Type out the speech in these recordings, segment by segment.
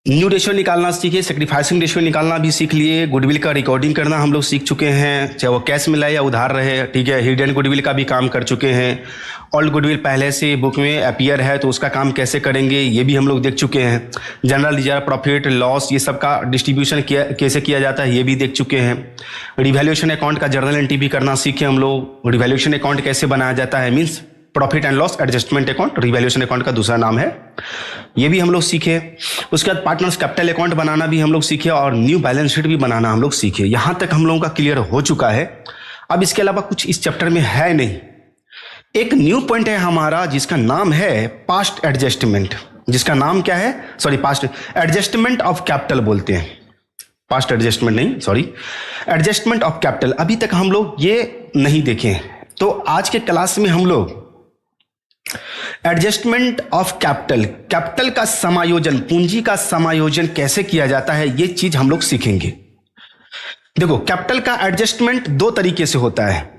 New ratio निकालना सीखे, sacrificing ratio निकालना भी सीख लिए, गुडविल का रिकॉर्डिंग करना हम लोग सीख चुके हैं, चाहे वो कैश में लाए या उधार रहे। ठीक है, हिडन गुडविल का भी काम कर चुके हैं। ओल्ड गुडविल पहले से बुक में अपीयर है तो उसका काम कैसे करेंगे ये भी हम लोग देख चुके हैं। जनरल रिजर्व, प्रॉफिट लॉस, ये सब का डिस्ट्रीब्यूशन कैसे किया जाता है ये भी देख चुके हैं। रिवैल्यूएशन अकाउंट का जर्नल एंट्री भी करना सीखे हम लोग। रिवैल्यूएशन अकाउंट कैसे बनाया जाता है, means profit and loss adjustment account revaluation account का दूसरा नाम है, ये भी हम लोग सीखे। उसके बाद पार्टनर्स कैपिटल अकाउंट बनाना भी हम लोग सीखे और न्यू बैलेंस शीट भी बनाना हम लोग सीखे। यहां तक हम लोगों का क्लियर हो चुका है। अब इसके अलावा कुछ इस चैप्टर में है नहीं। एक न्यू पॉइंट है हमारा जिसका नाम है पास्ट एडजस्टमेंट। जिसका नाम क्या है, sorry, past adjustment of capital बोलते हैं, पास्ट एडजस्टमेंट नहीं, सॉरी, एडजस्टमेंट ऑफ कैपिटल। अभी तक हम लोग ये नहीं देखे, तो आज के क्लास में हम लोग एडजस्टमेंट ऑफ कैपिटल, कैपिटल का समायोजन, पूंजी का समायोजन कैसे किया जाता है ये चीज हम लोग सीखेंगे। देखो, कैपिटल का एडजस्टमेंट दो तरीके से होता है।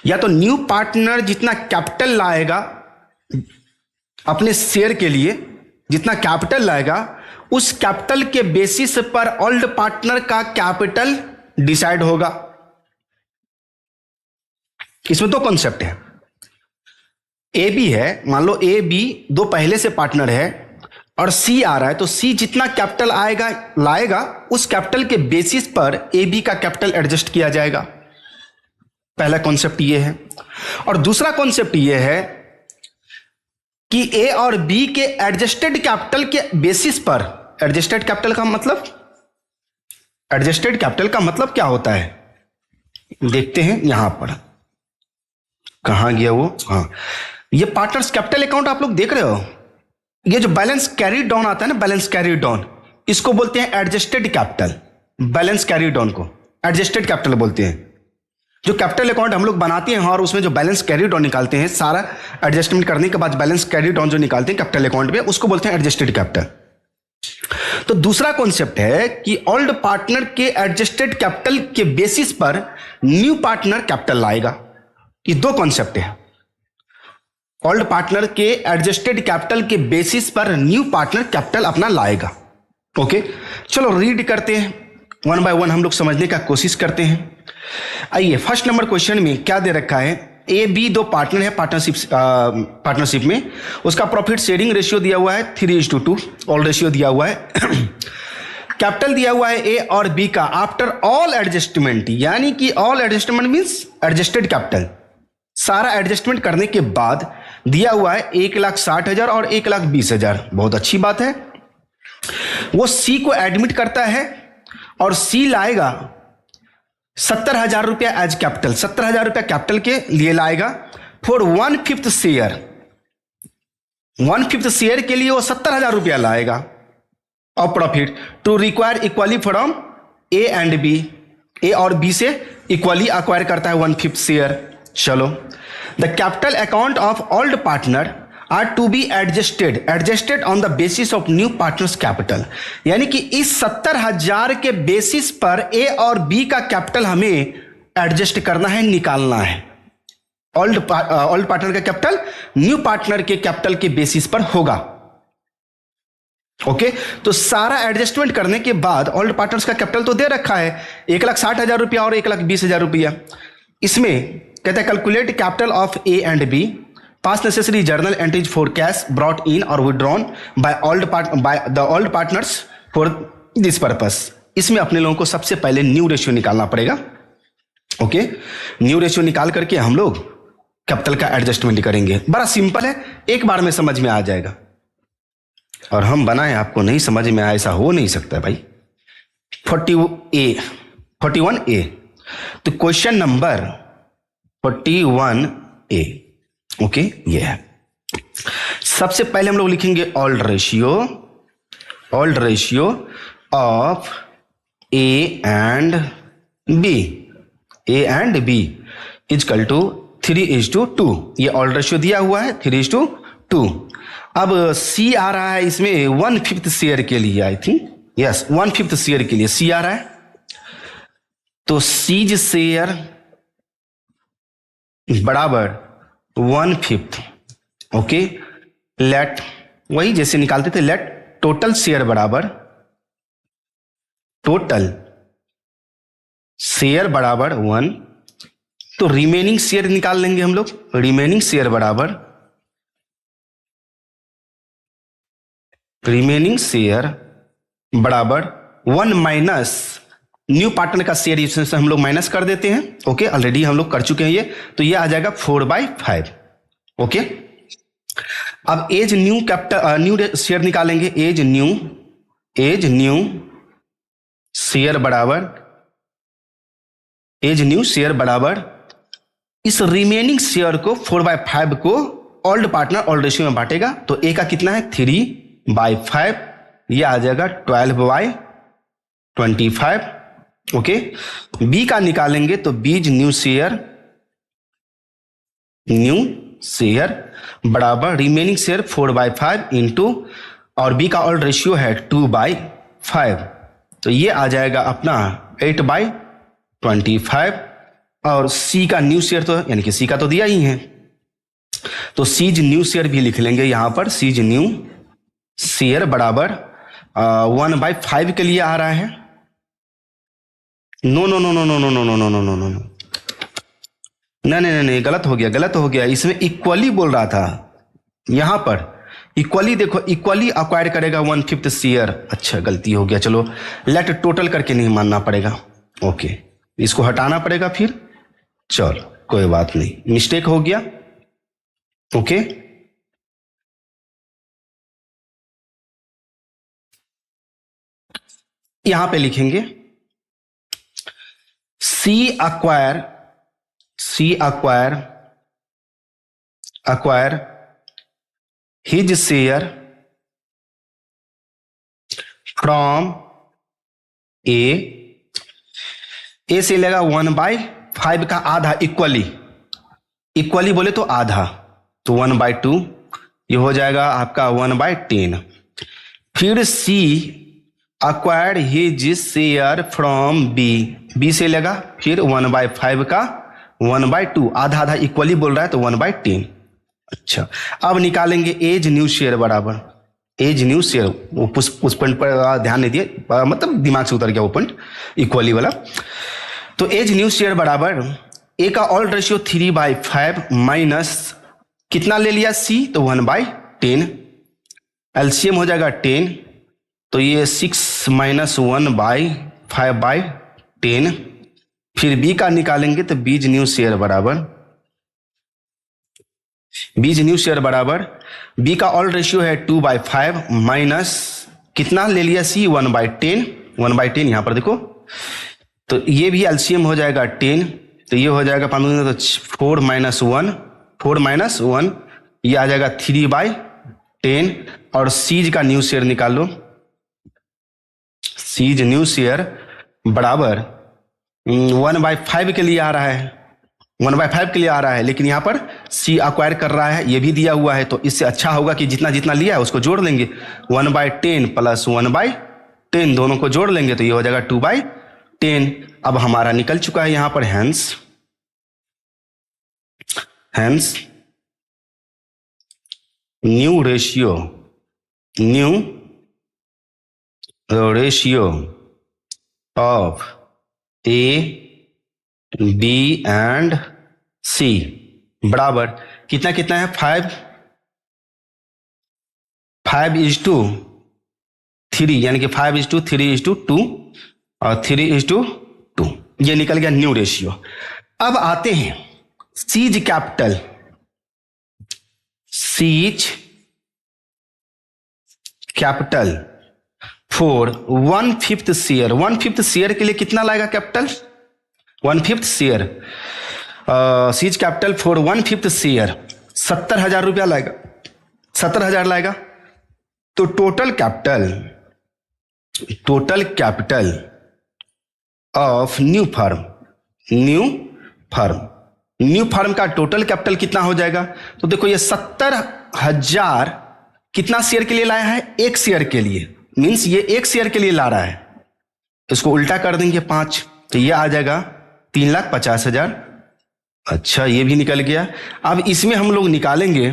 या तो न्यू पार्टनर जितना कैपिटल लाएगा अपने शेयर के लिए, जितना कैपिटल लाएगा उस कैपिटल के बेसिस पर ओल्ड पार्टनर का कैपिटल डिसाइड होगा। इसमें दो कॉन्सेप्ट है। ए बी है, मान लो ए बी दो पहले से पार्टनर है और सी आ रहा है, तो सी जितना कैपिटल आएगा लाएगा उस कैपिटल के बेसिस पर ए बी का कैपिटल एडजस्ट किया जाएगा। पहला कॉन्सेप्ट ये है। और दूसरा कॉन्सेप्ट ये है कि ए और बी के एडजस्टेड कैपिटल के बेसिस पर, एडजस्टेड कैपिटल का मतलब, एडजस्टेड कैपिटल का मतलब क्या होता है देखते हैं। यहां पर कहां गया वो, हाँ, ये पार्टनर्स कैपिटल अकाउंट आप लोग देख रहे हो। ये जो बैलेंस कैरी डाउन आता है ना, बैलेंस कैरी डाउन, इसको बोलते हैं adjusted capital. Balance carry down को एडजस्टेड कैपिटल बोलते हैं। जो कैपिटल अकाउंट हम लोग बनाते हैं और उसमें जो बैलेंस कैरी डाउन निकालते हैं, सारा एडजस्टमेंट करने के बाद बैलेंस कैरी डाउन जो निकालते हैं कैपिटल अकाउंट में, उसको बोलते हैं एडजस्टेड कैपिटल। तो दूसरा कॉन्सेप्ट है कि ओल्ड पार्टनर के एडजस्टेड कैपिटल के बेसिस पर न्यू पार्टनर कैपिटल लाएगा। ये दो कॉन्सेप्ट है। ओल्ड पार्टनर के एडजस्टेड कैपिटल के बेसिस पर न्यू पार्टनर कैपिटल अपना लाएगा। ओके, चलो रीड करते हैं, वन बाय वन हम लोग समझने का कोशिश करते हैं। आइए, फर्स्ट नंबर क्वेश्चन में क्या दे रखा है। ए बी दो पार्टनर है पार्टनरशिप में, उसका प्रॉफिट शेयरिंग रेशियो दिया हुआ है 3:2, ऑल रेशियो दिया हुआ है। कैपिटल दिया हुआ है ए और बी का आफ्टर ऑल एडजस्टमेंट, यानी कि all adjustment means adjusted capital, सारा एडजस्टमेंट करने के बाद दिया हुआ है 1,60,000 और 1,20,000। बहुत अच्छी बात है। वो सी को एडमिट करता है और सी लाएगा 70,000 रुपया एज कैपिटल, 70,000 रुपया कैपिटल के लिए लाएगा फॉर 1/5 शेयर। 1/5 शेयर के लिए वो 70,000 रुपया लाएगा और profit to require equally from A and B, A और बी से इक्वली अक्वायर करता है 1/5 शेयर। चलो, the capital account of old partner are to be adjusted on the basis of new partners capital, यानी कि इस 70,000 के बेसिस पर ए और बी का कैपिटल हमें एडजस्ट करना है, निकालना है। ओल्ड पार्टनर का कैपिटल न्यू पार्टनर के कैपिटल के बेसिस पर होगा। ओके, तो सारा एडजस्टमेंट करने के बाद ओल्ड पार्टनर्स का कैपिटल तो दे रखा है 1,60,000 रुपया और 1,20,000 रुपया। इसमें कहते हैं calculate capital of A and B, pass necessary journal entries for cash brought in और withdrawn by the old partners for this purpose. इसमें अपने लोगों को सबसे पहले न्यू रेशियो निकालना पड़ेगा। ओके, न्यू रेशियो निकाल करके हम लोग कैपिटल का एडजस्टमेंट करेंगे। बड़ा सिंपल है, एक बार में समझ में आ जाएगा। और हम बनाए आपको नहीं समझ में आया, ऐसा हो नहीं सकता भाई। 41A, तो क्वेश्चन नंबर 41A, ओके, ये है। सबसे पहले हम लोग लिखेंगे old ratio of A and B is equal to 3:2। ये ओल्ड रेशियो दिया हुआ है 3:2। अब सी आ रहा है इसमें 1/5 शेयर के लिए, आई थिंक, यस, 1/5 शेयर के लिए सी आ रहा है। तो सीज शेयर बराबर 1/5। ओके, लेट, वही जैसे निकालते थे, लेट टोटल शेयर बराबर वन, तो रिमेनिंग शेयर निकाल लेंगे हम लोग। रिमेनिंग शेयर बराबर वन माइनस न्यू पार्टनर का शेयर, इसमें हम लोग माइनस कर देते हैं। ओके, ऑलरेडी हम लोग कर चुके हैं ये, तो ये आ जाएगा 4/5। ओके, अब as new capital new share निकालेंगे। एज न्यू शेयर बराबर इस रिमेनिंग शेयर को 4/5 को ओल्ड पार्टनर ओल्ड रेशियो में बांटेगा, तो ए का कितना है 3/5, ये आ जाएगा 12/25। ओके, बी का निकालेंगे तो बीज न्यू शेयर बराबर रिमेनिंग शेयर 4/5 इंटू, और बी का ओल्ड रेशियो है 2/5, तो ये आ जाएगा अपना 8/25। और सी का न्यू शेयर तो यानी कि सी का तो दिया ही है, तो सीज न्यू शेयर भी लिख लेंगे यहां पर। सीज न्यू शेयर बराबर 1/5 के लिए आ रहा है। नो, नहीं, गलत हो गया। इसमें इक्वली बोल रहा था, यहां पर इक्वली देखो, इक्वली अक्वायर करेगा 1/5 शेयर। अच्छा, गलती हो गया, चलो लेट टोटल करके नहीं मानना पड़ेगा। ओके, इसको हटाना पड़ेगा फिर, चलो कोई बात नहीं, मिस्टेक हो गया। ओके, यहां पे लिखेंगे सी acquire his share from A से लेगा 1/5 का आधा, इक्वली बोले तो आधा, तो 1/2, ये हो जाएगा आपका 1/10। फिर सी acquired his share from B से लेगा फिर 1/5 का 1/2, आधा इक्वली बोल रहा है तो 1/10। अच्छा, अब निकालेंगे एज न्यू शेयर बराबर, एज न्यू शेयर, वो उस पॉइंट पर ध्यान नहीं दिए, मतलब दिमाग से उतर गया वो पॉइंट इक्वली वाला। तो एज न्यू शेयर बराबर ए का ओल्ड रेशियो 3/5 माइनस कितना ले लिया सी, तो 1/10, एलसीएम हो जाएगा 10, तो ये 6 - 1/5/10। फिर बी का निकालेंगे तो बीज न्यू शेयर बराबर बी का ऑल रेशियो है 2/5 माइनस कितना ले लिया सी, 1/10 यहां पर देखो, तो ये भी एलसीएम हो जाएगा 10, तो ये हो जाएगा 5 तो 4 - 1 ये आ जाएगा 3/10। और सीज का न्यू शेयर निकाल लो, सीज न्यू शेयर बराबर 1/5 के लिए आ रहा है, 1/5 के लिए आ रहा है, लेकिन यहां पर सी अक्वायर कर रहा है, ये भी दिया हुआ है, तो इससे अच्छा होगा कि जितना जितना लिया है उसको जोड़ लेंगे। 1/10 प्लस 1/10 दोनों को जोड़ लेंगे तो ये हो जाएगा 2/10। अब हमारा निकल चुका है यहां पर hence new ratio of A B and C बराबर कितना कितना है, 5:3, यानी कि 5:3:2 और 3:2, ये निकल गया न्यू रेशियो। अब आते हैं seize capital for 1/5 share. 1/5 share के लिए कितना लाएगा capital, 1/5 share seize capital for 1/5 share 70,000 रुपया लाएगा, 70,000 लाएगा। तो total capital of new firm का टोटल कैपिटल कितना हो जाएगा, तो देखो ये 70,000 कितना शेयर के लिए लाया है, एक शेयर के लिए, मींस ये एक शेयर के लिए ला रहा है, इसको उल्टा कर देंगे 5, तो ये आ जाएगा 3,50,000। अच्छा, ये भी निकल गया। अब इसमें हम लोग निकालेंगे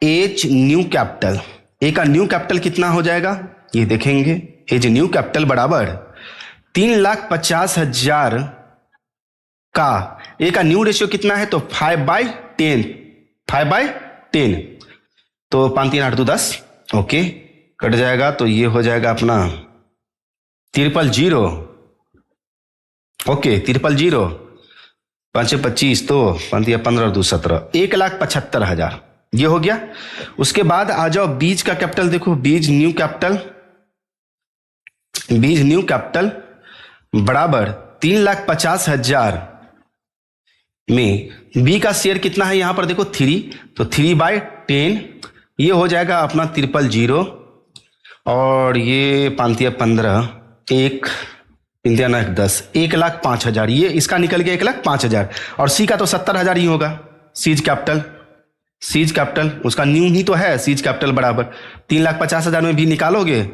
एच न्यू कैपिटल, ए का न्यू कैपिटल कितना हो जाएगा ये देखेंगे। एज न्यू कैपिटल बराबर 3,50,000 का ए का न्यू रेशियो कितना है तो 5/10, 5/10 तो 5 3 8 2 10 ओके कट जाएगा तो ये हो जाएगा अपना 000 ओके 000 5 25 तो 5 15 2 17 1,75,000 ये हो गया। उसके बाद आ जाओ बीज का कैपिटल देखो, बीज न्यू कैपिटल बराबर 3,50,000 में बी का शेयर कितना है यहां पर देखो 3 तो 3/10 ये हो जाएगा अपना 000 और ये 5 15 1 3 10 1,05,000 ये इसका निकल गया 1,05,000 और सी का तो 70,000 ही होगा। सीज कैपिटल उसका न्यू ही तो है सीज कैपिटल बराबर 3,50,000 में भी निकालोगे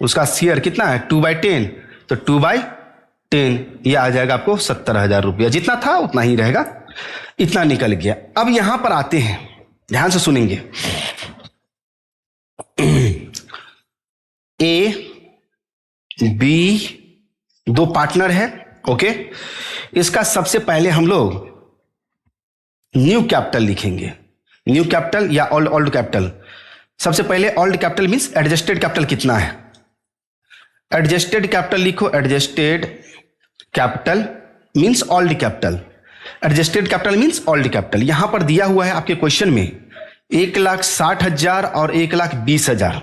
उसका शेयर कितना है 2/10 तो 2/10 ये आ जाएगा आपको 70,000 रुपया, जितना था उतना ही रहेगा, इतना निकल गया। अब यहां पर आते हैं, ध्यान से सुनेंगे। ए बी दो पार्टनर है ओके। इसका सबसे पहले हम लोग न्यू कैपिटल लिखेंगे, न्यू कैपिटल या ओल्ड कैपिटल। सबसे पहले old capital means adjusted capital कितना है, एडजस्टेड कैपिटल लिखो। Adjusted capital means old capital, adjusted capital means old capital. यहां पर दिया हुआ है आपके क्वेश्चन में 1,60,000 और 1,20,000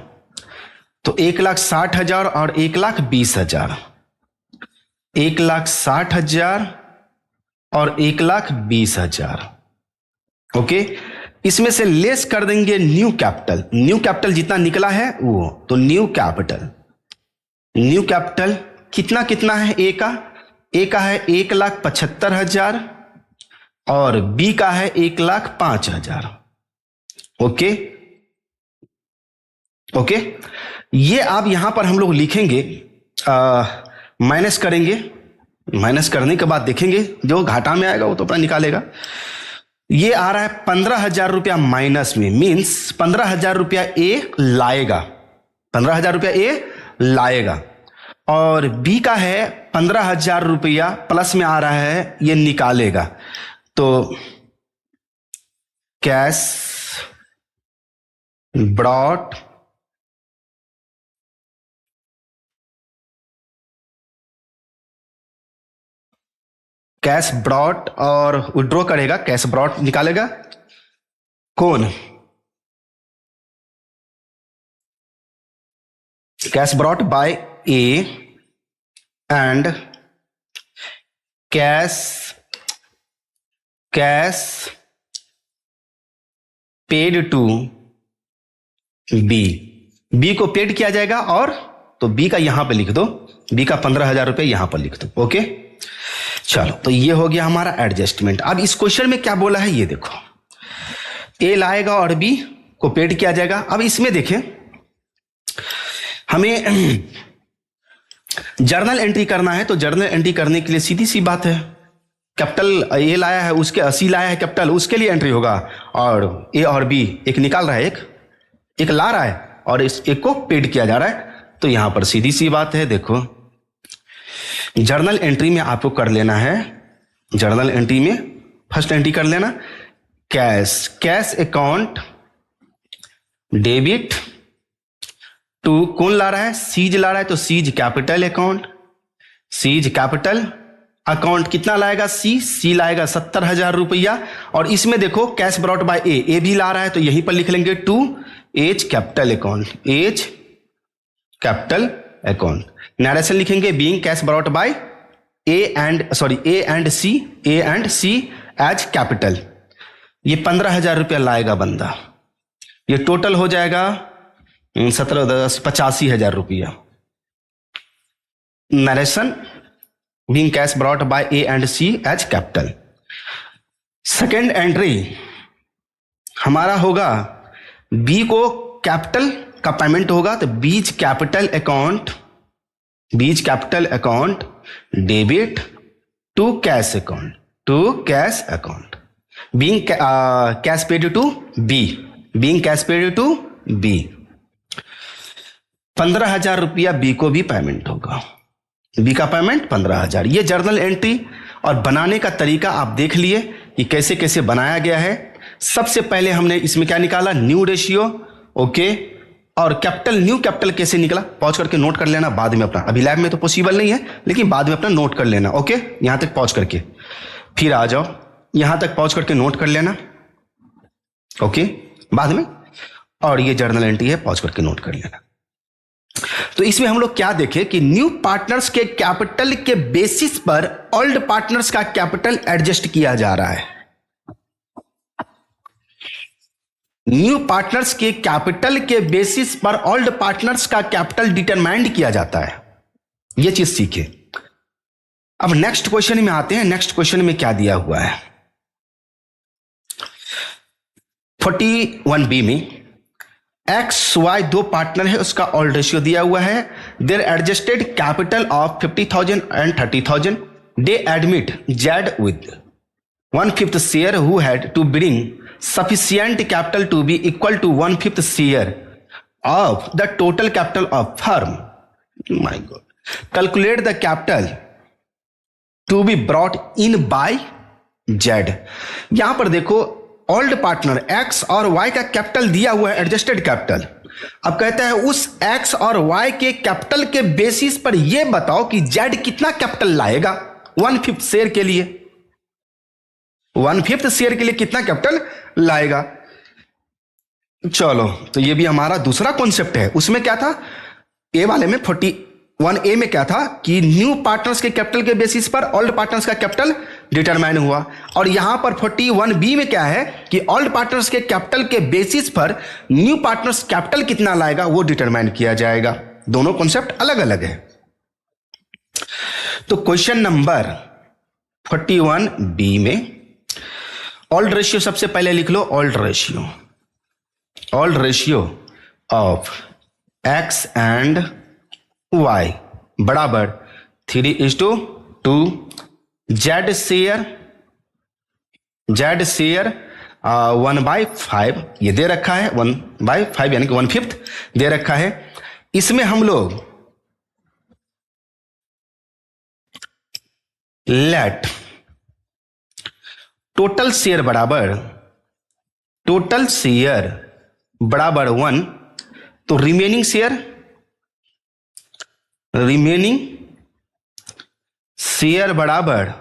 तो 1,60,000 और 1,20,000, 1,60,000 और 1,20,000 ओके। इसमें से लेस कर देंगे न्यू कैपिटल जितना निकला है वो, तो न्यू कैपिटल कितना है ए का है 1,75,000 और बी का है 1,05,000 ओके। ये आप यहां पर हम लोग लिखेंगे, माइनस करेंगे, माइनस करने के बाद देखेंगे जो घाटा में आएगा वो तो अपना निकालेगा। ये आ रहा है 15,000 रुपया माइनस में, मीन्स 15,000 रुपया ए लाएगा, 15,000 रुपया ए लाएगा और बी का है 15,000 रुपया प्लस में आ रहा है ये निकालेगा। तो कैश ब्रॉट और विड्रॉ करेगा, कैश ब्रॉट निकालेगा कौन, cash brought by A and cash paid to B को पेड किया जाएगा और तो बी का यहां पे लिख दो, बी का 15,000 रुपए यहां पर लिख दो ओके। चलो तो ये हो गया हमारा एडजस्टमेंट। अब इस क्वेश्चन में क्या बोला है ये देखो, ए लाएगा और बी को पेड किया जाएगा। अब इसमें देखें हमें जर्नल एंट्री करना है, तो जर्नल एंट्री करने के लिए सीधी सी बात है, कैपिटल ए लाया है उसके सी लाया है कैपिटल, उसके लिए एंट्री होगा और ए और बी एक निकाल रहा है, एक ला रहा है और इस एक को पेड किया जा रहा है। तो यहां पर सीधी सी बात है, देखो जर्नल एंट्री में आपको कर लेना है, जर्नल एंट्री में फर्स्ट एंट्री कर लेना कैश अकाउंट डेबिट टू, कौन ला रहा है सीज ला रहा है तो सीज कैपिटल अकाउंट कितना लाएगा सी लाएगा 70,000 रुपया और इसमें देखो कैश ब्रॉट बाय ए भी ला रहा है तो यहीं पर लिख लेंगे to A's capital account. Narration लिखेंगे being cash brought by A and C as capital. ये 15,000 रुपया लाएगा बंदा, ये टोटल हो जाएगा 17 10 85,000 रुपया। Narration being cash brought by A and C as capital. Second entry हमारा होगा बी को कैपिटल का पेमेंट होगा तो B's capital account debit to cash account being cash paid to B 15,000 रुपया बी को भी पेमेंट होगा। बी का पेमेंट 15,000। ये जर्नल एंट्री और बनाने का तरीका आप देख लिए कि कैसे कैसे बनाया गया है। सबसे पहले हमने इसमें क्या निकाला, न्यू रेशियो, ओके, और कैपिटल, न्यू कैपिटल कैसे निकला, पॉज करके नोट कर लेना बाद में अपना, अभी लैब में तो पॉसिबल नहीं है लेकिन बाद में अपना नोट कर लेना, ओके। यहां तक पॉज करके फिर आ जाओ, यहां तक पॉज करके नोट कर लेना, ओके, बाद में। और ये जर्नल एंट्री है, पॉज करके नोट कर लेना। तो इसमें हम लोग क्या देखें कि न्यू पार्टनर्स के कैपिटल के बेसिस पर ओल्ड पार्टनर्स का कैपिटल एडजस्ट किया जा रहा है। न्यू पार्टनर्स के कैपिटल के बेसिस पर ओल्ड पार्टनर्स का कैपिटल डिटरमाइंड किया जाता है। यह चीज सीखे। अब नेक्स्ट क्वेश्चन में आते हैं। नेक्स्ट क्वेश्चन में क्या दिया हुआ है, 41B में एक्स वाई दो पार्टनर है, उसका ओल्ड रेशियो दिया हुआ है। Their adjusted capital of 50,000 and 30,000। They admit Z with 1/5 share who had to bring sufficient capital to be equal to 1/5 share of the total capital of firm. My God. Calculate the capital to be brought in by Z. यहां पर देखो old partner X और Y का capital दिया हुआ है, adjusted capital. अब कहता है उस X और Y के कैपिटल के बेसिस पर यह बताओ कि Z कितना कैपिटल लाएगा 1/5 शेयर के लिए। 1/5 शेयर के लिए कितना कैपिटल लाएगा। चलो, तो ये भी हमारा दूसरा कॉन्सेप्ट है। उसमें क्या था, ए वाले में 41A में क्या था कि न्यू पार्टनर्स के कैपिटल के बेसिस पर ओल्ड पार्टनर्स का कैपिटल डिटरमाइन हुआ। और यहां पर 41B में क्या है कि ओल्ड पार्टनर्स के कैपिटल के बेसिस पर न्यू पार्टनर्स कैपिटल कितना लाएगा वो डिटरमाइन किया जाएगा। दोनों कॉन्सेप्ट अलग अलग है। तो क्वेश्चन नंबर 41B में ओल्ड रेशियो सबसे पहले लिख लो। Old ratio of X and Y बराबर 3:2। जेड शेयर 1/5 ये दे रखा है, 1/5 यानी कि 1/5 दे रखा है। इसमें हम लोग लेट टोटल शेयर बराबर 1, तो रिमेनिंग शेयर बराबर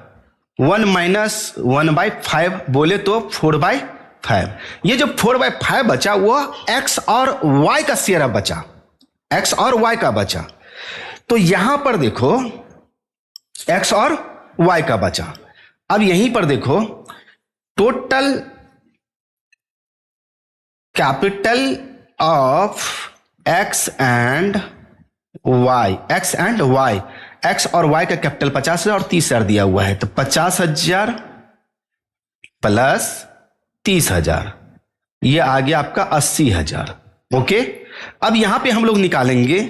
1 माइनस 1/5 बोले तो 4/5। ये जो 4/5 बचा वो एक्स और वाई का शेयर बचा, एक्स और वाई का बचा। तो यहां पर देखो एक्स और वाई का बचा। अब यहीं पर देखो total capital of X and Y, X और वाई का कैपिटल 50,000 और 30,000 दिया हुआ है। तो 50,000 प्लस 30,000 ये आ गया आपका 80,000, ओके। अब यहां पे हम लोग निकालेंगे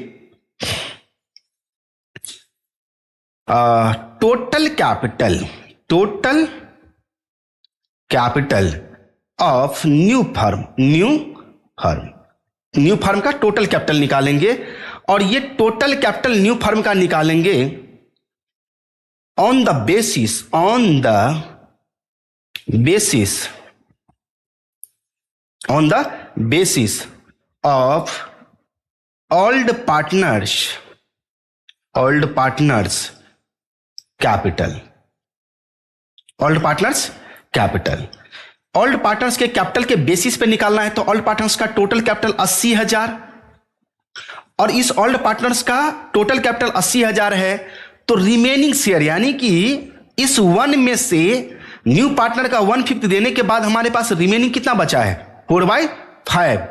total capital of new firm का टोटल कैपिटल निकालेंगे। और ये टोटल कैपिटल न्यू फर्म का निकालेंगे on the basis of old partners capital. Old partners के कैपिटल के बेसिस पे निकालना है। तो ओल्ड पार्टनर्स का टोटल कैपिटल 80,000 और इस ओल्ड पार्टनर्स का टोटल कैपिटल 80,000 है। तो रिमेनिंग शेयर यानी कि इस 1 में से न्यू पार्टनर का 1/5 देने के बाद हमारे पास रिमेनिंग कितना बचा है 4/5।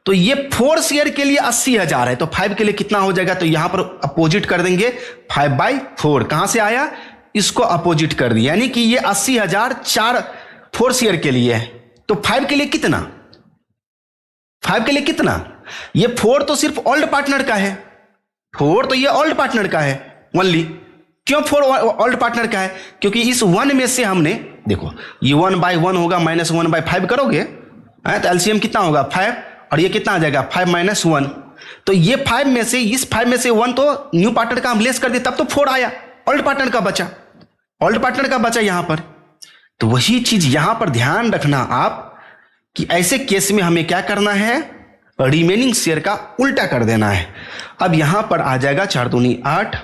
तो ये 4 शेयर के लिए 80,000 है, तो 5 के लिए कितना हो जाएगा, तो यहां पर अपोजिट कर देंगे 5/4। कहां से आया, इसको अपोजिट कर दिया, यानी कि ये 80,000 4 शेयर के लिए है। तो 5 के लिए कितना, 5 के लिए कितना, ये 4 तो सिर्फ ओल्ड पार्टनर का है, 4 तो ये ओल्ड पार्टनर का है ओनली। क्यों 4 ओल्ड पार्टनर का है, क्योंकि इस 1 में से हमने देखो ये 1/1 होगा माइनस 1/5 करोगे तो एलसीएम कितना होगा 5, और ये कितना आ जाएगा 5 - 1। तो ये 5 में से, इस 5 में से 1 तो न्यू पार्टनर का हम लेस कर दिए, तब तो 4 आया, ओल्ड पार्टनर का बचा, ओल्ड पार्टनर का बचा यहां पर। तो वही चीज यहां पर ध्यान रखना आप कि ऐसे केस में हमें क्या करना है, रिमेनिंग शेयर का उल्टा कर देना है। अब यहां पर आ जाएगा 4 दूनी 8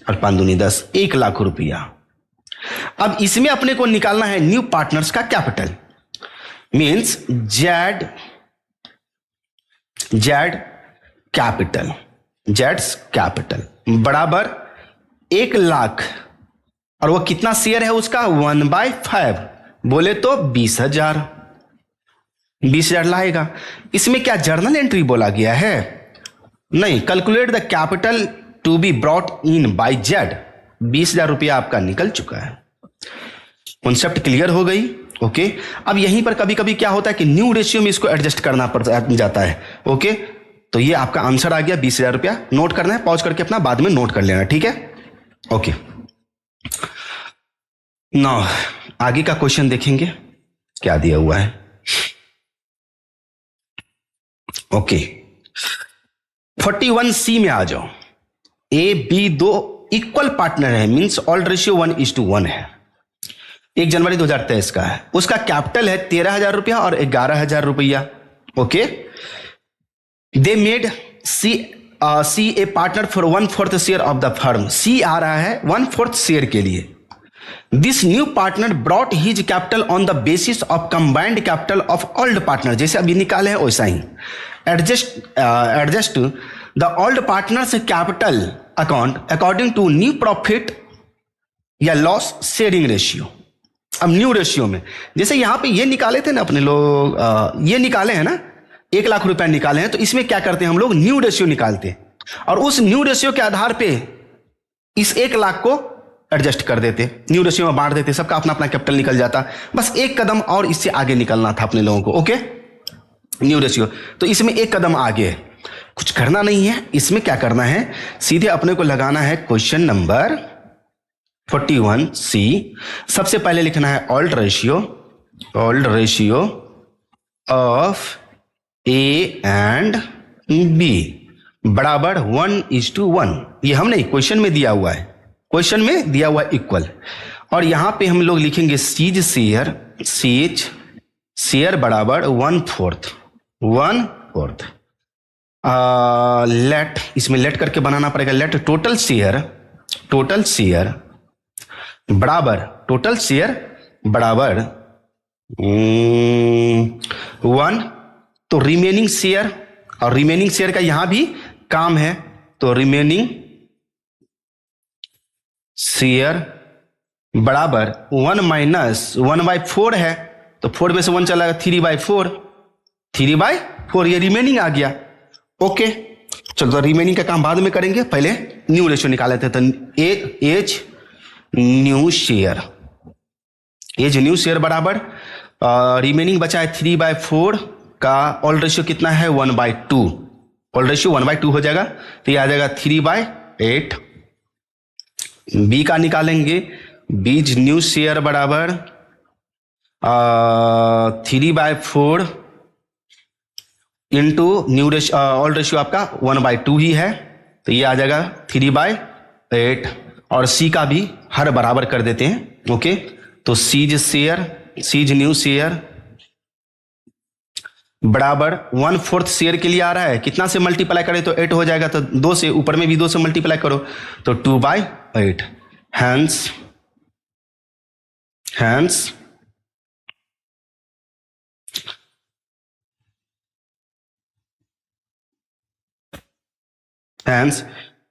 और 5 दूनी 10, 1 लाख रुपया। अब इसमें अपने को निकालना है न्यू पार्टनर्स का capital, means Z capital, Jades capital बराबर 1 लाख, और वो कितना शेयर है उसका, 1/5, बोले तो 20,000 लाएगा। इसमें क्या जर्नल एंट्री बोला गया है, नहीं, calculate the capital to be brought in by Z, 20,000 रुपया आपका निकल चुका है। कॉन्सेप्ट क्लियर हो गई, ओके। अब यहीं पर कभी कभी क्या होता है कि न्यू रेशियो में इसको एडजस्ट करना पड़ जाता है, ओके। तो ये आपका आंसर आ गया 20,000 रुपया। नोट करना है, पॉज करके अपना बाद में नोट कर लेना, ठीक है, ओके। नाउ आगे का क्वेश्चन देखेंगे क्या दिया हुआ है, ओके। 41C में आ जाओ। ए बी दो इक्वल पार्टनर है, मींस ऑल रेशियो 1:1 है। 1 जनवरी 2023 का है, उसका कैपिटल है 13,000 रुपया और 11,000 रुपया, okay. They made C a partner for 1/4 share of the firm. C आ रहा है 1/4 शेयर के लिए। This new partner brought his capital on the basis of combined capital of old partner, जैसे अभी निकाले हैं वैसा ही। Adjust the old partners capital account according to new profit या लॉस शेयरिंग रेशियो। अब न्यू रेशियो में जैसे यहां पे ये निकाले थे ना अपने लोग, ये निकाले हैं ना, 1 लाख रुपया निकाले हैं, तो इसमें क्या करते हैं हम लोग, न्यू रेशियो निकालते हैं और उस न्यू रेशियो के आधार पे इस 1 लाख को एडजस्ट कर देते, न्यू रेशियो में बांट देते, सबका अपना अपना कैपिटल निकल जाता। बस एक कदम और इससे आगे निकलना था अपने लोगों को, ओके। न्यू रेशियो तो इसमें 1 कदम आगे है, कुछ करना नहीं है। इसमें क्या करना है, सीधे अपने को लगाना है क्वेश्चन नंबर 41C। सबसे पहले लिखना है old ratio of A and B बराबर 1:1। ये हम नहीं, क्वेश्चन में दिया हुआ है, क्वेश्चन में दिया हुआ इक्वल। और यहां पे हम लोग लिखेंगे सीज शेयर बराबर 1/4। लेट, इसमें लेट करके बनाना पड़ेगा, लेट टोटल शेयर बराबर 1। तो रिमेनिंग शेयर, और रिमेनिंग शेयर का यहां भी काम है, तो रिमेनिंग शेयर बराबर 1 माइनस 1/4 है, तो 4 में से 1 चला गया, 3/4 ये रिमेनिंग आ गया, ओके। चलो तो रिमेनिंग का काम बाद में करेंगे, पहले न्यू रेशियो निकाले थे। तो एज न्यू शेयर बराबर रिमेनिंग बचा है 3/4 का ओल्ड रेशियो कितना है, 1/2। ओल्ड रेशियो 1/2 हो जाएगा, तो ये आ जाएगा 3/8। बी का निकालेंगे, बीज न्यू शेयर बराबर 3/4 into new ratio, old ratio आपका 1/2 ही है, तो ये आ जाएगा 3/8। और सी का भी हर बराबर कर देते हैं, ओके। तो सीज न्यू शेयर बराबर 1/4 शेयर के लिए आ रहा है, कितना से मल्टीप्लाई करें तो 8 हो जाएगा, तो 2 से, ऊपर में भी 2 से मल्टीप्लाई करो तो 2/8। Hence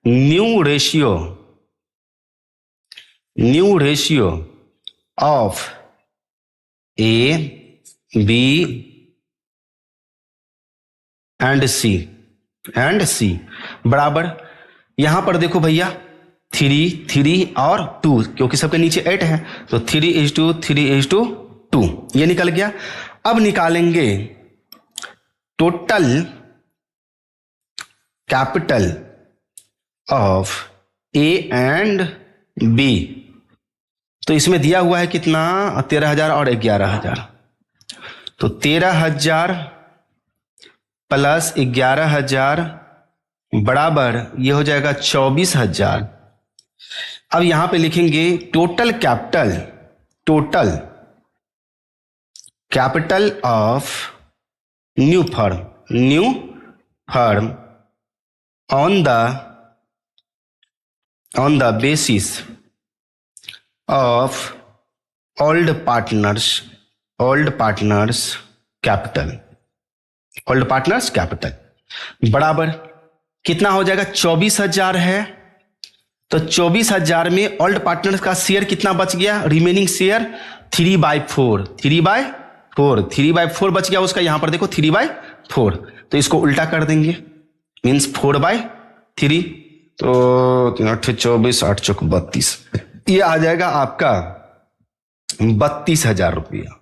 new ratio of A B and C बराबर, यहां पर देखो भैया 3 और 2, क्योंकि सबके नीचे 8 है, तो 3:2 ये निकल गया। अब निकालेंगे total capital of A and B. तो इसमें दिया हुआ है कितना, 13,000 और 11,000, तो 13,000 प्लस 11,000 बराबर ये हो जाएगा 24,000। अब यहां पे लिखेंगे total capital of new firm on the basis of old partners capital बराबर कितना हो जाएगा? 24,000 है, तो 24,000 में ओल्ड पार्टनर्स का शेयर कितना बच गया? रिमेनिंग शेयर 3/4 बच गया उसका। यहां पर देखो 3/4, तो इसको उल्टा कर देंगे, मीन्स 4/3, तो 3 8 24 8 चौक 32, ये आ जाएगा आपका 32,000 रुपया।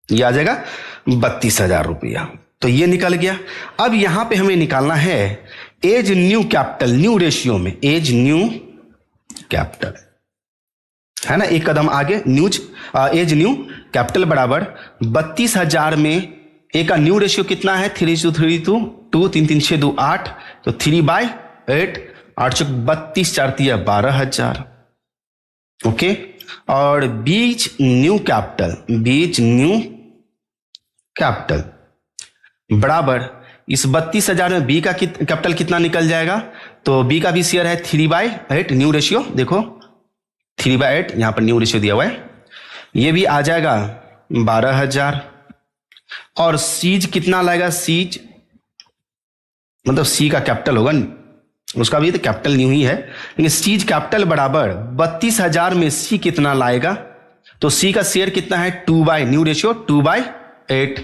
ये आ जाएगा 32,000 रुपया। तो ये निकल गया। अब यहां पे हमें निकालना है as new capital, new ratio में एज न्यू कैपिटल, है ना, एक कदम आगे। एज न्यू कैपिटल बराबर 32,000 में ए का न्यू रेशियो कितना है? 3:3:2, 2 3 3 6 2 8, तो 3/8, 8 चौक 32, 4 तिया 12,000। ओके, और बीच न्यू कैपिटल बराबर इस 32,000 में बी का कैपिटल कितना निकल जाएगा? तो बी का भी शेयर है 3/8, न्यू रेशियो देखो 3/8, यहां पर न्यू रेशियो दिया हुआ है, ये भी आ जाएगा 12,000। और सीज कितना लाएगा? सीज मतलब सी का कैपिटल होगा, उसका भी तो कैपिटल न्यू ही है, लेकिन सीज कैपिटल बराबर 32,000 में सी कितना लाएगा? तो सी का शेयर कितना है? 2/, न्यू रेशियो 2/8,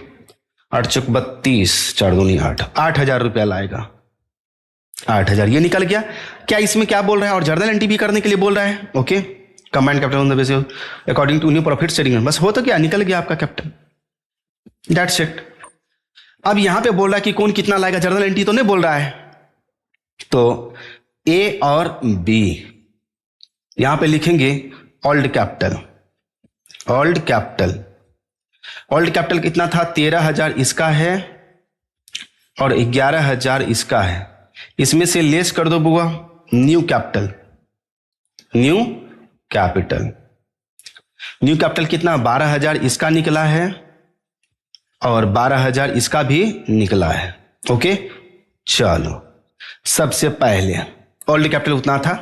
8 चौक 32, 4 दूनी 8, 8,000 रुपया लाएगा। 8,000 ये निकल गया। क्या इसमें क्या बोल रहा है? और जर्नल एंट्री भी करने के लिए बोल रहा है। Okay, combined capital on the basis according to new profit sharing, बस हो तो क्या, निकल गया आपका कैपिटल, दैट्स इट। अब यहां पे बोल रहा है कि कौन कितना लाएगा, जर्नल एंट्री तो नहीं बोल रहा है, तो ए और बी यहां पे लिखेंगे ओल्ड कैपिटल कितना था? 13,000 इसका है और 11,000 इसका है, इसमें से लेस कर दो बुआ न्यू कैपिटल कितना? 12,000 इसका निकला है और 12,000 इसका भी निकला है। ओके, चलो सबसे पहले ओल्ड कैपिटल उतना था,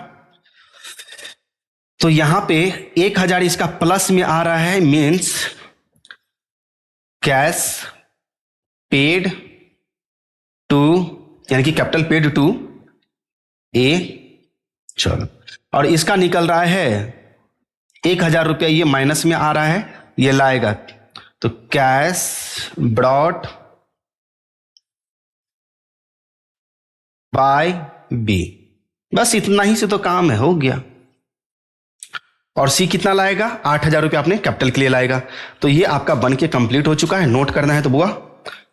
तो यहां पे 1,000 इसका प्लस में आ रहा है, मीन्स कैश पेड टू, यानी कि कैपिटल पेड टू ए। चलो, और इसका निकल रहा है 1,000 रुपया, ये माइनस में आ रहा है, ये लाएगा, तो कैश ब्रॉट बाय बी, बस इतना ही से तो काम है, हो गया। और सी कितना लाएगा? 8,000 रुपया अपने कैपिटल के लिए लाएगा। तो ये आपका बन के कंप्लीट हो चुका है। नोट करना है तो बुआ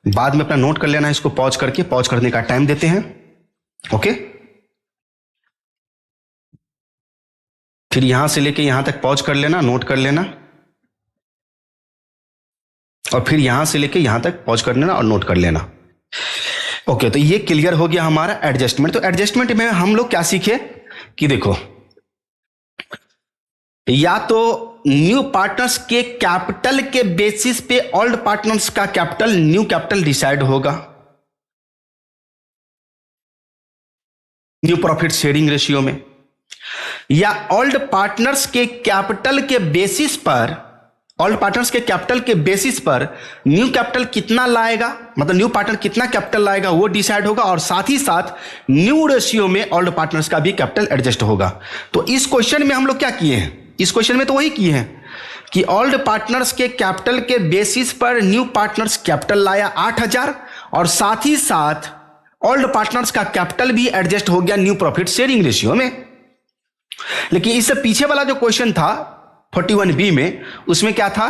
बाद में अपना नोट कर लेना है, इसको पॉज करने का टाइम देते हैं। ओके, फिर यहां से लेके यहां तक पॉज कर लेना, नोट कर लेना, और फिर यहां से लेके यहां तक पॉज कर लेना और नोट कर लेना। ओके, तो ये क्लियर हो गया हमारा एडजस्टमेंट। तो एडजस्टमेंट में हम लोग क्या सीखे कि देखो, या तो न्यू पार्टनर्स के कैपिटल के बेसिस पे ओल्ड पार्टनर्स का कैपिटल, न्यू कैपिटल डिसाइड होगा न्यू प्रॉफिट शेयरिंग रेशियो में, या ओल्ड पार्टनर्स के कैपिटल के बेसिस पर न्यू कैपिटल कितना लाएगा, मतलब न्यू पार्टनर कितना कैपिटल लाएगा वो डिसाइड होगा, और साथ ही साथ न्यू रेशियो में ओल्ड पार्टनर्स का भी कैपिटल एडजस्ट होगा। तो इस क्वेश्चन में हम लोग क्या किए हैं? इस क्वेश्चन में तो वही किए हैं कि ओल्ड पार्टनर्स के कैपिटल के बेसिस पर न्यू पार्टनर्स कैपिटल लाया 8,000, और साथ ही साथ ओल्ड पार्टनर्स का कैपिटल भी एडजस्ट हो गया न्यू प्रॉफिट शेयरिंग रेशियो में। लेकिन इससे पीछे वाला जो क्वेश्चन था 41B में, उसमें क्या था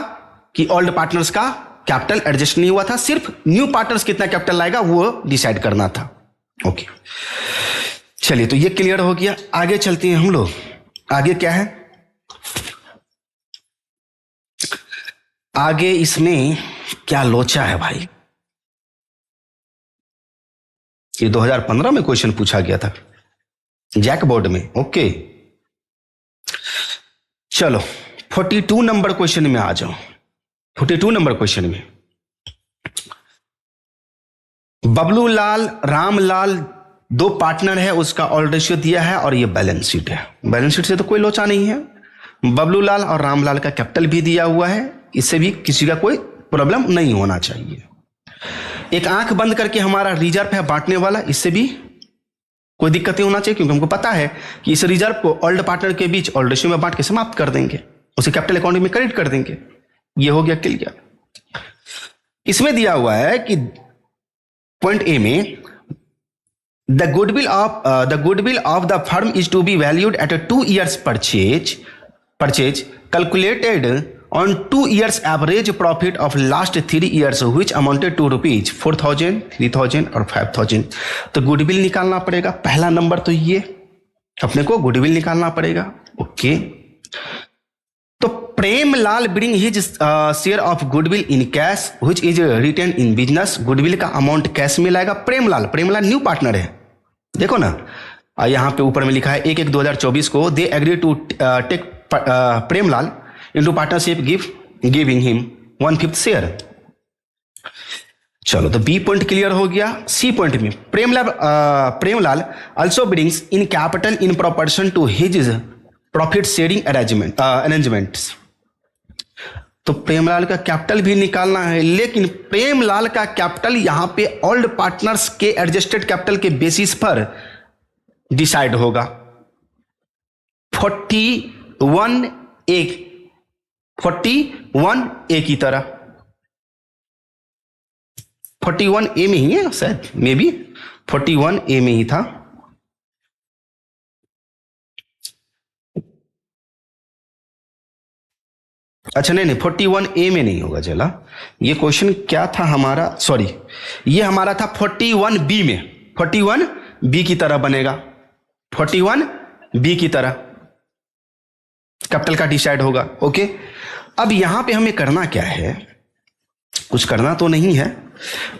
कि ओल्ड पार्टनर्स का कैपिटल एडजस्ट नहीं हुआ था, सिर्फ न्यू पार्टनर्स कितना कैपिटल लाएगा वो डिसाइड करना था। ओके, चलिए, तो ये क्लियर हो गया। आगे चलते हैं हम लोग। आगे क्या है? आगे इसमें क्या लोचा है भाई? ये 2015 में क्वेश्चन पूछा गया था जैक बोर्ड में। ओके, चलो 42 नंबर क्वेश्चन में आ जाओ। 42 नंबर क्वेश्चन में बबलू लाल रामलाल दो पार्टनर है, उसका ऑल रेशियो दिया है और ये बैलेंस शीट है। बैलेंस शीट से तो कोई लोचा नहीं है। बबलू लाल और रामलाल का कैपिटल भी दिया हुआ है, इससे भी किसी का कोई प्रॉब्लम नहीं होना चाहिए। एक आंख बंद करके हमारा रिजर्व है बांटने वाला, इससे भी कोई दिक्कत नहीं होना चाहिए, क्योंकि हमको पता है कि इस रिजर्व को ओल्ड पार्टनर के बीच ऑल रेशियो में बांट के समाप्त कर देंगे, उसे कैपिटल अकाउंट में क्रेडिट कर देंगे। ये हो गया क्लियर। इसमें दिया हुआ है कि पॉइंट ए में the goodwill of the firm is to be valued at 2 years purchase calculated on 2 years average profit of last 3 years which amounted to rupees 4,000, 3,000 और 5,000। तो गुडविल निकालना पड़ेगा। पहला नंबर तो ये अपने को गुडविल निकालना पड़ेगा। ओके, तो Premlal bring his share of goodwill in cash which is retained in business. Goodwill का अमाउंट कैश में लाएगा प्रेमलाल। प्रेमलाल न्यू पार्टनर है, देखो ना, यहां पे ऊपर में लिखा है 1/1/2024 को they agree to take Premlal into partnership giving him 1/5 share. चलो, तो बी पॉइंट क्लियर हो गया। सी पॉइंट में Premlal also brings in capital in proportion to his profit sharing arrangements. तो प्रेमलाल का कैपिटल भी निकालना है, लेकिन प्रेमलाल का कैपिटल यहां पे ओल्ड पार्टनर्स के एडजस्टेड कैपिटल के बेसिस पर डिसाइड होगा। 41A की तरह 41A में ही है शायद, मे बी 41A में ही था। अच्छा नहीं 41A में नहीं होगा। चला, ये क्वेश्चन क्या था हमारा, सॉरी ये हमारा था 41B में। 41B की तरह बनेगा, 41B की तरह कैपिटल का डिसाइड होगा। ओके, अब यहां पे हमें करना क्या है, कुछ करना तो नहीं है,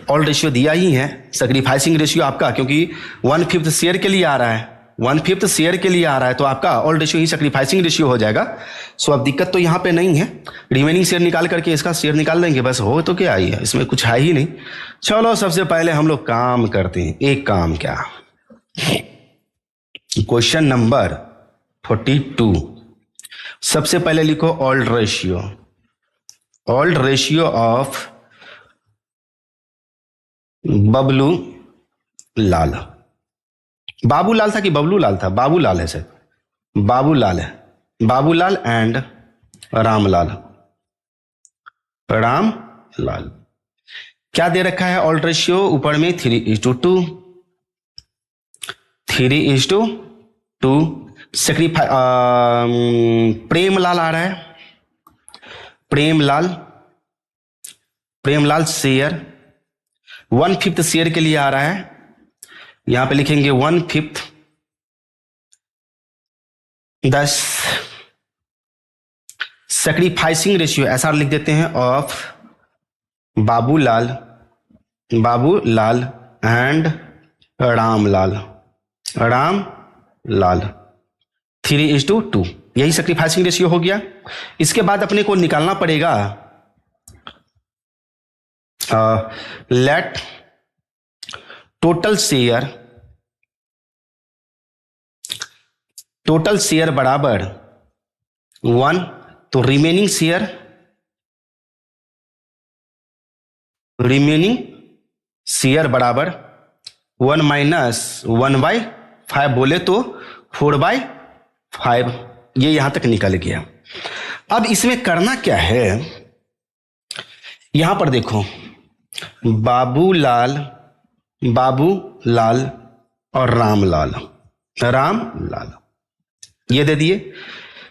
ऑल रेशियो दिया ही है। सैक्रिफाइसिंग रेशियो आपका, क्योंकि 1/5 शेयर के लिए आ रहा है, 1/5 शेयर के लिए आ रहा है, तो आपका ऑल रेशियो ही सैक्रिफाइसिंग रेशियो हो जाएगा। सो अब दिक्कत तो यहाँ पे नहीं है, रिमेनिंग शेयर निकाल करके इसका शेयर निकाल देंगे, बस हो तो क्या ही है, इसमें कुछ है ही नहीं। चलो सबसे पहले हम लोग काम करते हैं। एक काम क्या, क्वेश्चन नंबर 42 सबसे पहले लिखो ऑल्ड रेशियो ऑफ बबलू लाल। बाबूलाल था कि बबलू लाल था? बाबूलाल है सर, बाबूलाल है। बाबूलाल एंड रामलाल। क्या दे रखा है ऑल्ड रेशियो? ऊपर में 3:2, 3:2। सेक्रीफाई प्रेमलाल आ रहा है, प्रेमलाल शेयर 1/5 शेयर के लिए आ रहा है। यहां पे लिखेंगे 1/5 10 सेक्रीफाइसिंग रेशियो ऐसा लिख देते हैं ऑफ बाबूलाल एंड रामलाल 3:2। यही सेक्रीफाइसिंग रेशियो हो गया। इसके बाद अपने को निकालना पड़ेगा लेट टोटल शेयर बराबर 1, तो रिमेनिंग शेयर बराबर 1 - 1/5 बोले तो 4/5। ये यहां तक निकल गया। अब इसमें करना क्या है, यहां पर देखो बाबूलाल और रामलाल ये दे दिए।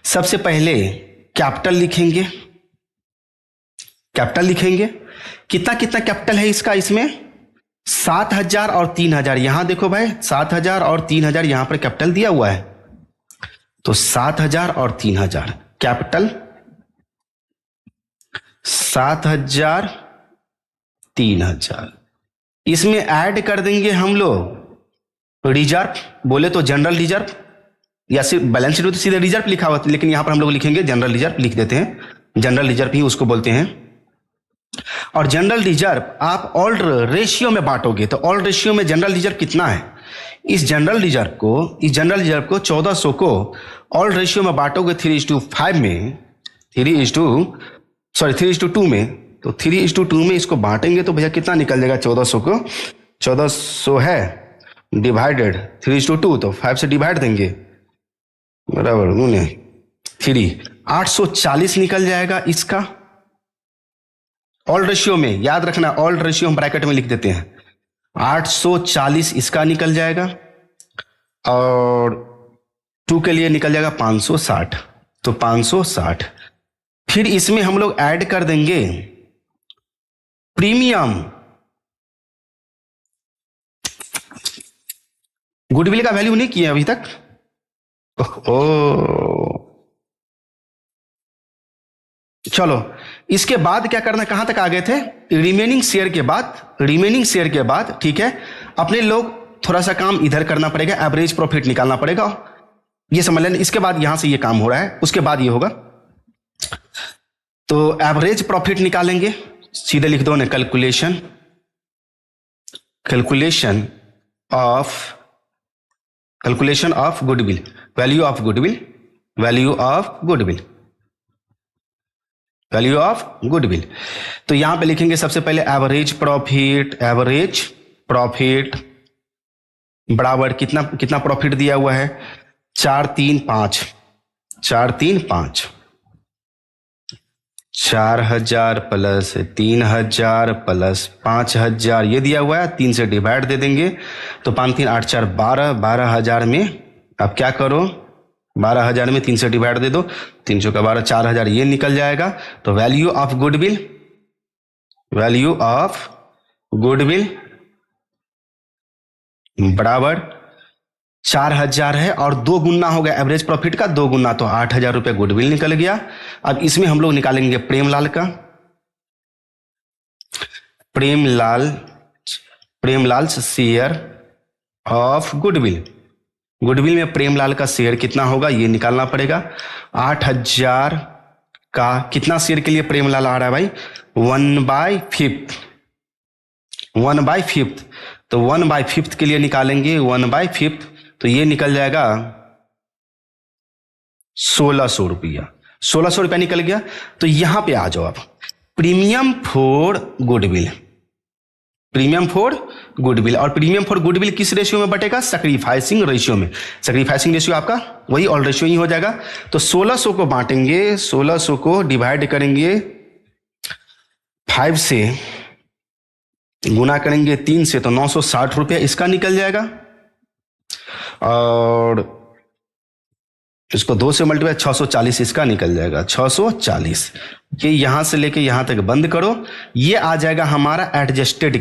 सबसे पहले कैपिटल लिखेंगे। कितना कैपिटल है इसका? इसमें 7,000 और 3,000। यहां देखो भाई 7,000 और 3,000 यहां पर कैपिटल दिया हुआ है, तो 7,000 और 3,000 कैपिटल 7,000 3,000। इसमें ऐड कर देंगे हम लोग रिजर्व, बोले तो जनरल रिजर्व, या सिर्फ बैलेंस शीट में तो सीधे रिजर्व लिखा हुआ था, लेकिन यहां पर हम लोग लिखेंगे जनरल रिजर्व, लिख देते हैं। जनरल रिजर्व ही उसको बोलते हैं। और जनरल रिजर्व आप ऑल रेशियो में बांटोगे तो ऑल रेशियो में जनरल रिजर्व कितना है, इस जनरल रिजर्व को 1400 को ऑल रेशियो में बांटोगे 3:5 में, 3:2 में, तो 3:2 में इसको बांटेंगे तो भैया कितना निकल जाएगा, 1400 को 1400 है डिवाइडेड 3:2, तो 5 से डिवाइड देंगे बराबर 3, 840 निकल जाएगा इसका। ऑल रेशियो में याद रखना, ऑल रेशियो हम ब्रैकेट में लिख देते हैं, 840 इसका निकल जाएगा, और 2 के लिए निकल जाएगा 560, तो 560। फिर इसमें हम लोग ऐड कर देंगे प्रीमियम, गुडविल का वैल्यू नहीं किया अभी तक। चलो इसके बाद क्या करना, कहां तक आ गए थे, रिमेनिंग शेयर के बाद ठीक है, अपने लोग थोड़ा सा काम इधर करना पड़ेगा, एवरेज प्रॉफिट निकालना पड़ेगा, ये समझ लेना। इसके बाद यहां से ये काम हो रहा है, उसके बाद ये होगा, तो एवरेज प्रॉफिट निकालेंगे, सीधे लिख दो ना, calculation of goodwill, value of goodwill. तो यहां पे लिखेंगे सबसे पहले एवरेज प्रॉफिट बराबर कितना प्रॉफिट दिया हुआ है, 435, 4000 प्लस 3000 प्लस 5000 ये दिया हुआ है, 3 से डिवाइड दे देंगे, तो 5 3 8 4 12, 12000 में अब क्या करो, 12000 में 3 से डिवाइड दे दो, 3 का 12, 4000 ये निकल जाएगा। तो वैल्यू ऑफ गुडविल बराबर 4000 है, और 2 गुना हो गया एवरेज प्रॉफिट का, 2 गुना तो 8000 रुपये गुडविल निकल गया। अब इसमें हम लोग निकालेंगे प्रेमलाल शेयर ऑफ गुडविल में प्रेमलाल का शेयर कितना होगा ये निकालना पड़ेगा। 8000 का कितना शेयर के लिए प्रेमलाल आ रहा है भाई, 1/5, तो 1/5 के लिए निकालेंगे 1/5, तो ये निकल जाएगा 1600 रुपया, 1600 रुपया निकल गया। तो यहां पे आ जाओ आप, प्रीमियम फॉर गुडविल, और प्रीमियम फॉर गुडविल किस रेशियो में बटेगा, सैक्रिफाइसिंग रेशियो आपका वही ऑल रेशियो ही हो जाएगा। तो 1600 को बांटेंगे, 1600 को डिवाइड करेंगे 5 से, गुना करेंगे 3 से, तो 960 रुपया इसका निकल जाएगा, और इसको 2 से मल्टीप्लाई 640 इसका निकल जाएगा, 640। ये यहां से लेके यहां तक बंद करो, ये आ जाएगा हमारा एडजस्टेड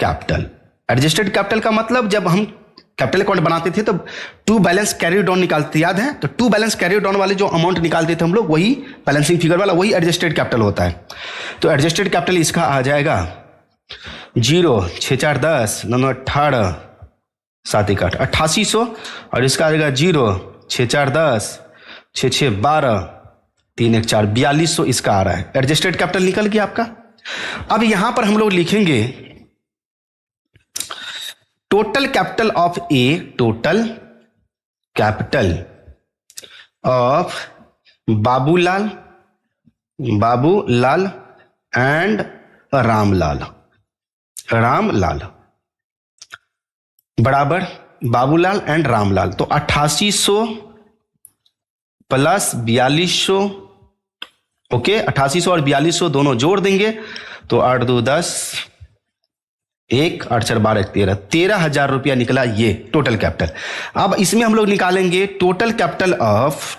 कैपिटल का मतलब जब हम कैपिटल अकाउंट बनाते थे तो टू बैलेंस कैरी डाउन निकालते, याद है, तो टू बैलेंस कैरी डाउन वाले जो अमाउंट निकालते थे हम लोग, वही बैलेंसिंग फिगर वाला वही एडजस्टेड कैपिटल होता है। तो एडजस्टेड कैपिटल इसका आ जाएगा 0, 6 4 10, 9 18, 7 1 8, 8800, और इसका आ जाएगा 0, 6 4 10, 6 6 12, 3 1 4, 4200 इसका आ रहा है। एडजस्टेड कैपिटल निकल गया आपका। अब यहां पर हम लोग लिखेंगे total capital of Babulal and Ramlal बराबर बाबूलाल एंड रामलाल। तो 8800 प्लस 4200, ओके, 8800 और 4200 दोनों जोड़ देंगे, तो 8 2 10, 1 8 4 12 13, 13,000 रुपया निकला ये टोटल कैपिटल। अब इसमें हम लोग निकालेंगे total capital of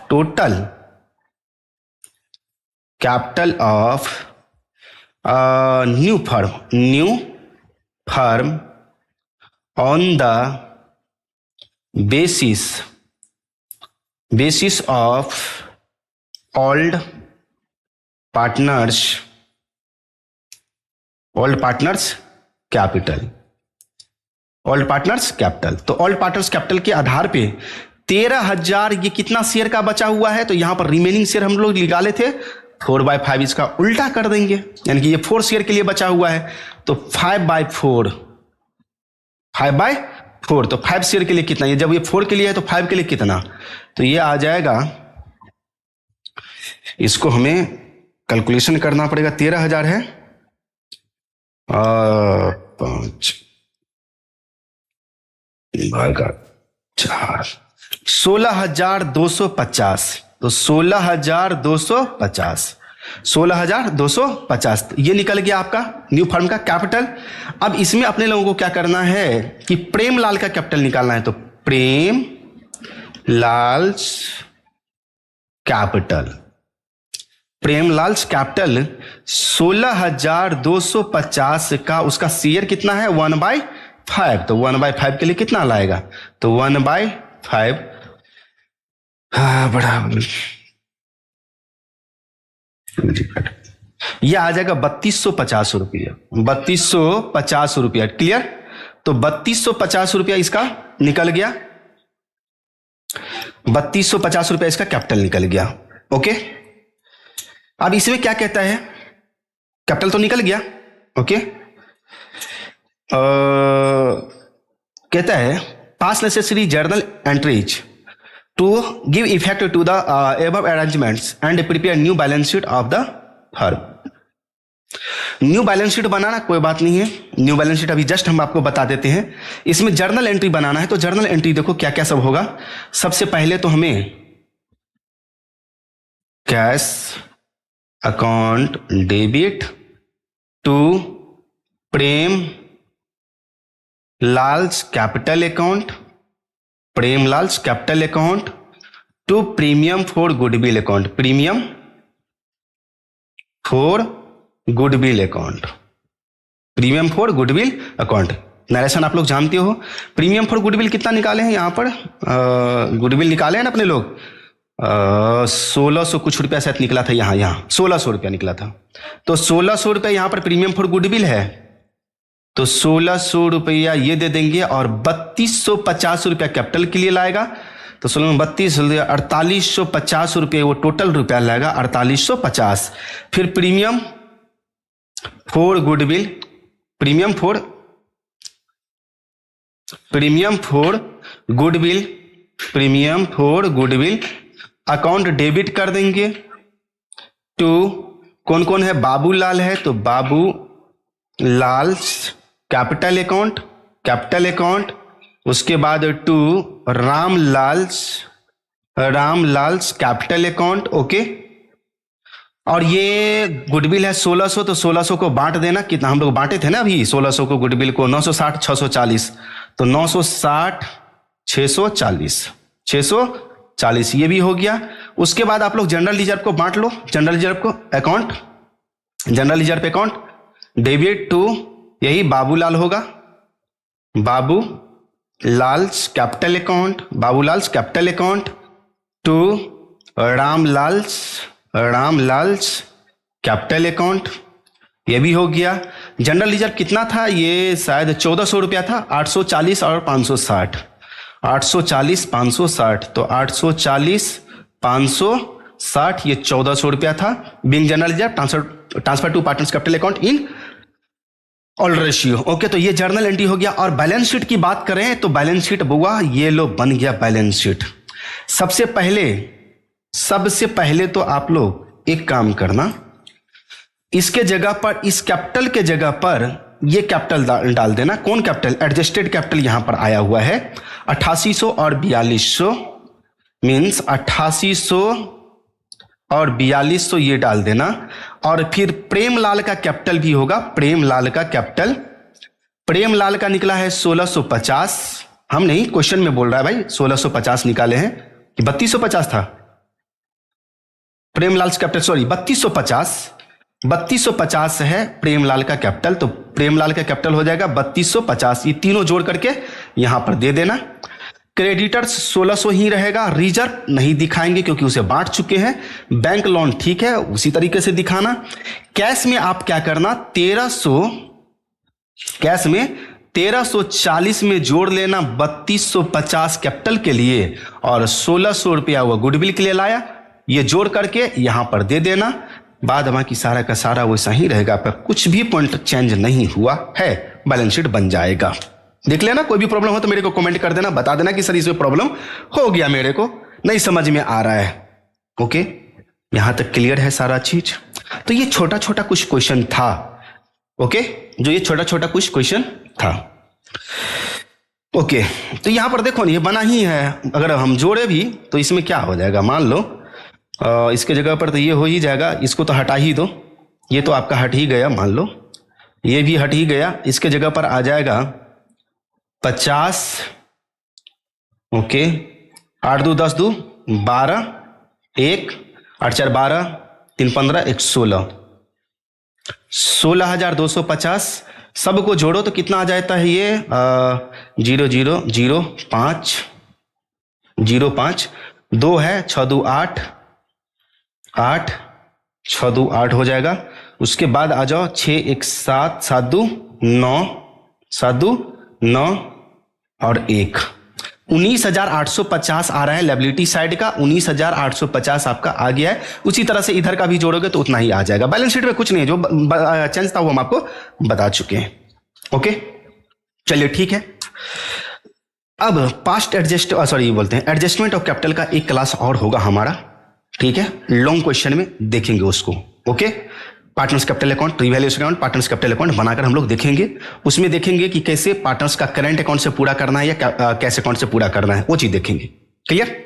new firm on the basis of old partners old partners capital, old partners capital. तो ओल्ड पार्टनर्स कैपिटल के आधार पे 13,000 ये कितना शेयर का बचा हुआ है, तो यहां पर रिमेनिंग शेयर हम लोग निकाले थे 4/5, इसका उल्टा कर देंगे, यानी कि ये 4 शेयर के लिए बचा हुआ है, तो 5/4, 5/4, तो 5 शेयर के लिए कितना, ये जब ये 4 के लिए है तो 5 के लिए कितना, तो ये आ जाएगा, इसको हमें कैलकुलेशन करना पड़ेगा, 13,000 है 5 भागा 4, 16,250, तो 16,250, 16,250 ये निकल गया आपका न्यू फर्म का कैपिटल। अब इसमें अपने लोगों को क्या करना है कि प्रेमलाल का कैपिटल निकालना है, तो प्रेमलाल कैपिटल, प्रेमलाल कैपिटल 16,250 का उसका शेयर कितना है 1/5, तो 1/5 के लिए कितना लाएगा, तो 1/5 बराबर यह आ जाएगा 3250 रुपया, 3250 रुपया, क्लियर। तो 3250 रुपया इसका निकल गया, 3250 रुपया इसका कैपिटल निकल गया। ओके, अब इसमें क्या कहता है, कैपिटल तो निकल गया, ओके, कहता है पास necessary journal entries to give effect to the above arrangements and prepare new balance sheet of the firm। New balance sheet बनाना कोई बात नहीं है, न्यू बैलेंस शीट अभी जस्ट हम आपको बता देते हैं। इसमें जर्नल एंट्री बनाना है, तो जर्नल एंट्री देखो क्या क्या सब होगा। सबसे पहले तो हमें cash account debit to Premlal's capital account, Premlal capital account to premium for goodwill account, premium for goodwill account, premium for goodwill account. Narration आप लोग जानते हो, प्रीमियम फॉर गुडविल कितना निकाले हैं यहां पर, गुडविल निकाले हैं ना अपने लोग, 1600 कुछ रुपया शायद निकला था, यहाँ 1600 रुपया निकला था, तो 1600 रुपया यहां पर प्रीमियम फॉर गुडविल है, तो 1600 रुपया ये दे देंगे और 3250 रुपया कैपिटल के लिए लाएगा, तो 16 में 32 4850 रुपये वो टोटल रुपया लाएगा 4850। फिर premium for goodwill, premium for goodwill, premium for goodwill account debit कर देंगे टू कौन कौन है, बाबूलाल है तो बाबू लाल कैपिटल अकाउंट, उसके बाद to Ramlal capital account. Okay, और ये गुडविल है 1600, तो 1600 को बांट देना, कितना हम लोग बांटे थे ना अभी 1600 को गुडविल को 960 640, तो 960 640 ये भी हो गया। उसके बाद आप लोग जनरल रिजर्व को बांट लो, जनरल रिजर्व को account, general reserve account debit to यही बाबूलाल होगा, Babulal capital account to Ramlal capital account, ये भी हो गया। जनरल रिजर्व कितना था, ये शायद 1400 रुपया था, 840 और 560, 840 560, तो 840 560 ये 1400 रुपया था। Being general reserve transfer to partners capital account in all ratio. Okay, तो ये जर्नल एंट्री हो गया। और बैलेंस शीट की बात करें तो बैलेंस शीट बुआ ये लो बन गया बैलेंस शीट। सबसे पहले तो आप लोग एक काम करना, इसके जगह पर, इस कैपिटल के जगह पर ये कैपिटल डाल देना। कौन कैपिटल, एडजस्टेड कैपिटल यहां पर आया हुआ है 8800 और 4200, मीन्स 8800 और 4200 ये डाल देना। और फिर प्रेमलाल का कैपिटल भी होगा, प्रेमलाल का निकला है 1650, हम नहीं क्वेश्चन में बोल रहा है भाई, 1650 निकाले हैं कि 3250 था प्रेमलाल कैपिटल, सॉरी 3250 है प्रेमलाल का कैपिटल, तो प्रेमलाल का कैपिटल हो जाएगा 3250। ये तीनों जोड़ करके यहां पर दे देना। क्रेडिटर्स 1600 ही रहेगा, रिजर्व नहीं दिखाएंगे क्योंकि उसे बांट चुके हैं। बैंक लोन ठीक है, उसी तरीके से दिखाना। कैश में आप क्या करना, 1340 में जोड़ लेना 3250 कैपिटल के लिए और 1600 रुपया वो गुडविल के लिए लाया, ये जोड़ करके यहां पर दे देना। बाद बाकी सारा का सारा वैसा ही रहेगा, पर कुछ भी पॉइंट चेंज नहीं हुआ है, बैलेंस शीट बन जाएगा। देख लेना, कोई भी प्रॉब्लम हो तो मेरे को कमेंट कर देना, बता देना कि सर इसमें प्रॉब्लम हो गया, मेरे को नहीं समझ में आ रहा है। ओके, यहां तक क्लियर है सारा चीज। तो ये छोटा छोटा कुछ क्वेश्चन था, ओके, जो ये छोटा छोटा कुछ क्वेश्चन था। ओके, तो यहां पर देखो ये बना ही है, अगर हम जोड़े भी तो इसमें क्या हो जाएगा, मान लो इसके जगह पर तो ये हो ही जाएगा, इसको तो हटा ही दो, ये तो आपका हट ही गया, मान लो ये भी हट ही गया, इसके जगह पर आ जाएगा 50, ओके, 8 2 10 2 12, 1 8 4 12, 3 15, 1 16, 16,250। सबको जोड़ो तो कितना आ जाता है ये 0 0 0 5 0 5, 2 है, 6 2 8 8, 6 2 8 हो जाएगा। उसके बाद आ जाओ 6 1 7 7 2 9 7 2 9 और 1, 19,850 आ रहा है लायबिलिटी साइड का, 19,850 आपका आ गया है। उसी तरह से इधर का भी जोड़ोगे तो उतना ही आ जाएगा। बैलेंस शीट में कुछ नहीं है, जो चेंज था वो हम आपको बता चुके हैं। ओके, चलिए ठीक है। अब पास्ट एडजस्टमेंट ऑफ कैपिटल का एक क्लास और होगा हमारा, ठीक है, लॉन्ग क्वेश्चन में देखेंगे उसको। Okay, partners capital account, revaluation account, partners capital account बनाकर हम लोग देखेंगे। उसमें देखेंगे कि कैसे पार्टनर्स का करंट अकाउंट से पूरा करना है या कैश अकाउंट से पूरा करना है, वो चीज देखेंगे। क्लियर?